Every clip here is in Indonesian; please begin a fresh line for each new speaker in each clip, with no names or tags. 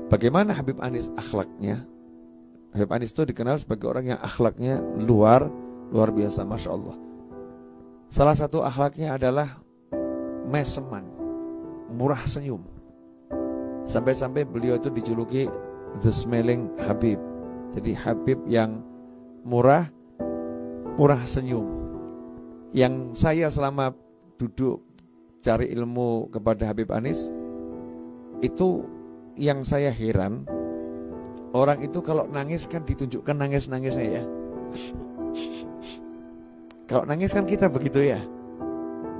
Bagaimana Habib Anis akhlaknya? Habib Anis itu dikenal sebagai orang yang akhlaknya luar biasa, Masya Allah. Salah satu akhlaknya adalah meseman, murah senyum. Sampai-sampai beliau itu dijuluki The Smiling Habib. Jadi Habib yang murah senyum. Yang saya selama duduk cari ilmu kepada Habib Anis, itu yang saya heran, orang itu kalau nangis kan ditunjukkan nangis-nangisnya ya. Kalau nangis kan kita begitu ya,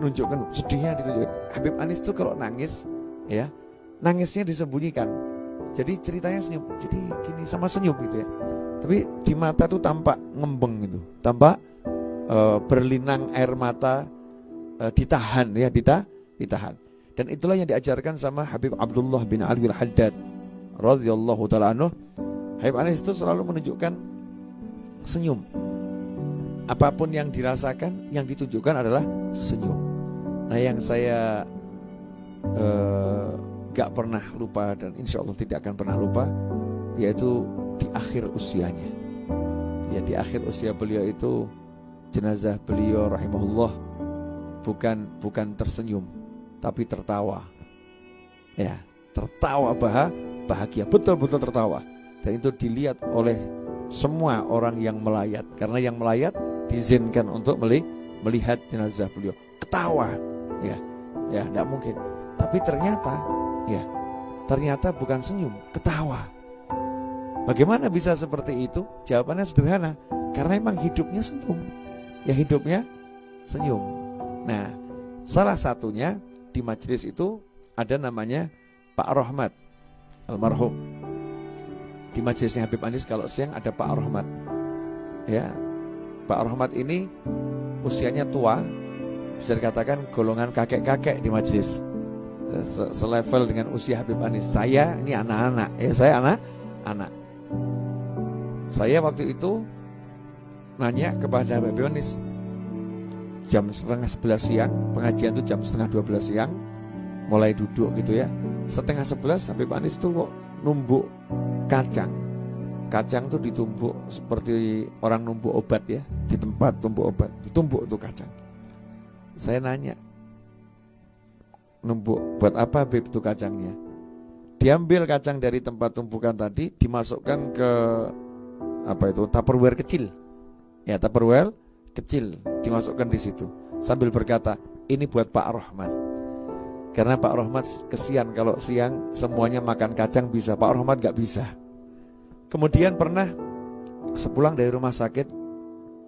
nunjukkan sedihnya ditunjukkan. Habib Anis itu kalau nangis ya, nangisnya disembunyikan. Jadi ceritanya senyum, jadi gini sama senyum gitu ya. Tapi di mata tuh tampak ngembeng gitu, tampak berlinang air mata, ditahan ya, ditahan. Dan itulah yang diajarkan sama Habib Abdullah bin Alwi al-Haddad radhiyallahu ta'ala anhu. Habib Anis itu selalu menunjukkan senyum. Apapun yang dirasakan, yang ditunjukkan adalah senyum. Nah, yang saya gak pernah lupa dan insya Allah tidak akan pernah lupa, yaitu di akhir usianya. Ya, di akhir usia beliau itu, jenazah beliau rahimahullah bukan tersenyum, tapi tertawa. Ya, tertawa bahagia, betul-betul tertawa. Dan itu dilihat oleh semua orang yang melayat, karena yang melayat diizinkan untuk melihat jenazah beliau. Ketawa, ya, tidak mungkin. Tapi ternyata bukan senyum, ketawa. Bagaimana bisa seperti itu? Jawabannya sederhana, karena emang hidupnya senyum. Ya, hidupnya senyum. Nah, salah satunya di majelis itu ada namanya Pak Rohmat almarhum. Di majelisnya Habib Anis kalau siang ada Pak Rohmat. Ya, Pak Rohmat ini usianya tua, bisa dikatakan golongan kakek-kakek di majelis, selevel dengan usia Habib Anis. Saya ini anak-anak, ya saya anak. Saya waktu itu nanya kepada Habib Anis, jam 10:30 siang, pengajian itu jam 10:30 siang, mulai duduk gitu ya. 10:30 Habib Anis tuh kok numbuk kacang. Kacang tuh ditumbuk seperti orang numbuk obat ya, di tempat tumbuk obat, ditumbuk tuh kacang. Saya nanya, numbuk buat apa Habib tuh kacangnya? Diambil kacang dari tempat tumpukan tadi, dimasukkan ke Tupperware kecil. Ya, Tupperware kecil dimasukkan di situ, sambil berkata, ini buat Pak Rohmat. Karena Pak Rohmat kesian kalau siang semuanya makan kacang bisa, Pak Rohmat gak bisa. Kemudian pernah sepulang dari rumah sakit,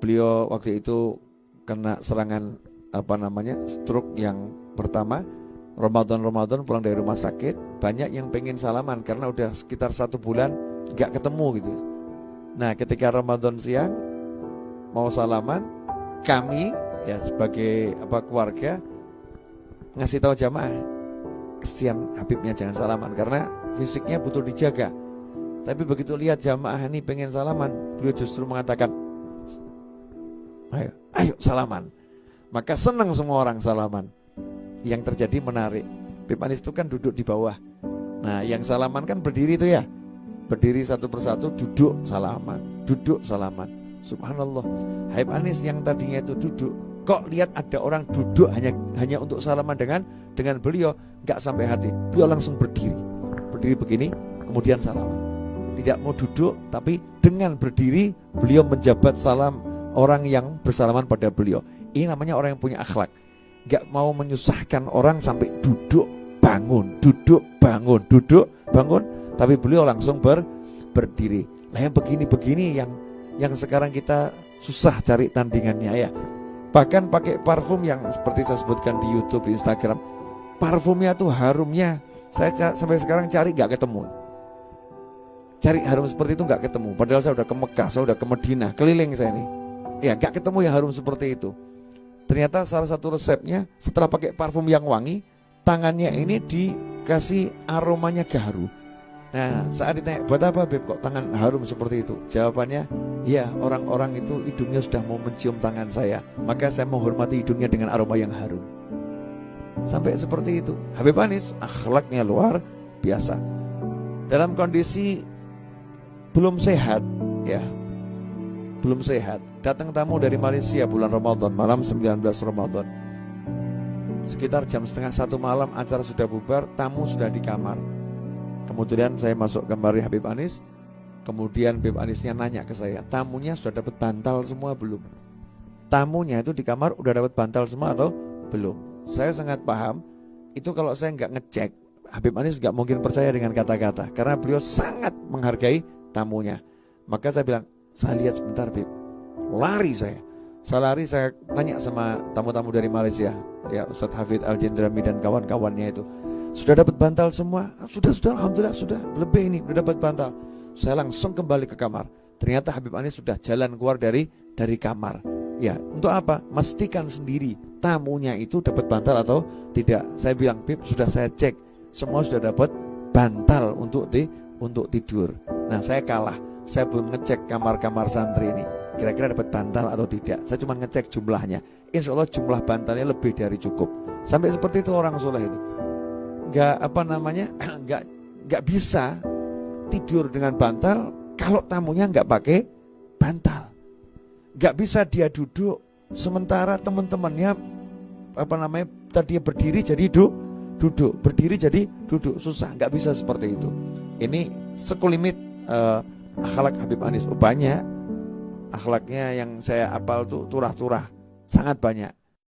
beliau waktu itu kena serangan stroke yang pertama. Ramadan pulang dari rumah sakit, banyak yang pengen salaman karena udah sekitar 1 bulan gak ketemu gitu. Nah, ketika Ramadan siang mau salaman, kami ya sebagai keluarga ngasih tahu jamaah, kesian Habibnya jangan salaman karena fisiknya butuh dijaga. Tapi begitu lihat jamaah ini pengen salaman, beliau justru mengatakan, ayo salaman. Maka senang semua orang salaman. Yang terjadi menarik, Habib Anis itu kan duduk di bawah. Nah, yang salaman kan berdiri itu ya, berdiri satu persatu, duduk salaman. Subhanallah, Habib Anis yang tadinya itu duduk, kok lihat ada orang duduk hanya untuk salaman dengan beliau, gak sampai hati. Beliau langsung berdiri begini, kemudian salaman. Tidak mau duduk, tapi dengan berdiri beliau menjabat salam orang yang bersalaman pada beliau. Ini namanya orang yang punya akhlak. Gak mau menyusahkan orang sampai duduk bangun, tapi beliau langsung berdiri. Nah, yang begini yang sekarang kita susah cari tandingannya ya. Bahkan pakai parfum yang seperti saya sebutkan di YouTube, di Instagram, parfumnya tuh harumnya saya sampai sekarang cari gak ketemu. Cari harum seperti itu gak ketemu. Padahal saya udah ke Mekah, saya udah ke Madinah, keliling saya ini. Ya gak ketemu yang harum seperti itu. Ternyata salah satu resepnya, setelah pakai parfum yang wangi, tangannya ini dikasih aromanya gaharu. Nah, saat ditanya, buat apa Beb kok tangan harum seperti itu? Jawabannya, ya orang-orang itu hidungnya sudah mau mencium tangan saya, maka saya menghormati hidungnya dengan aroma yang harum. Sampai seperti itu. Habib Anis akhlaknya luar biasa. dalam kondisi belum sehat, ya, belum sehat. Datang tamu dari Malaysia bulan Ramadan, malam 19 Ramadan. Sekitar jam setengah 1 malam acara sudah bubar, tamu sudah di kamar. Kemudian saya masuk kamar Habib Anis. Kemudian Habib Anisnya nanya ke saya, tamunya sudah dapat bantal semua belum? Tamunya itu di kamar udah dapat bantal semua atau belum? Saya sangat paham, itu kalau saya nggak ngecek, Habib Anis nggak mungkin percaya dengan kata-kata, karena beliau sangat menghargai tamunya. Maka saya bilang, saya lihat sebentar Habib. Lari saya lari, saya tanya sama tamu-tamu dari Malaysia, ya, Ustadz Hafidh Al-Jindrami dan kawan-kawannya itu, sudah dapat bantal semua? Sudah, alhamdulillah sudah, lebih ini, sudah dapat bantal. Saya langsung kembali ke kamar. Ternyata Habib Anis sudah jalan keluar dari kamar. Ya, untuk apa? Memastikan sendiri tamunya itu dapat bantal atau tidak. Saya bilang, Habib, sudah saya cek, semua sudah dapat bantal untuk tidur. Nah, saya kalah. Saya belum ngecek kamar-kamar santri ini, kira-kira dapat bantal atau tidak. Saya cuma ngecek jumlahnya. Insya Allah jumlah bantalnya lebih dari cukup. Sampai seperti itu orang soleh itu. Nggak bisa tidur dengan bantal kalau tamunya nggak pakai bantal. Nggak bisa dia duduk sementara teman-temannya tadi berdiri jadi duduk, berdiri jadi duduk, susah. Nggak bisa seperti itu. Ini sekulimit akhlak Habib Anis. Banyak akhlaknya yang saya apal tuh turah-turah, sangat banyak.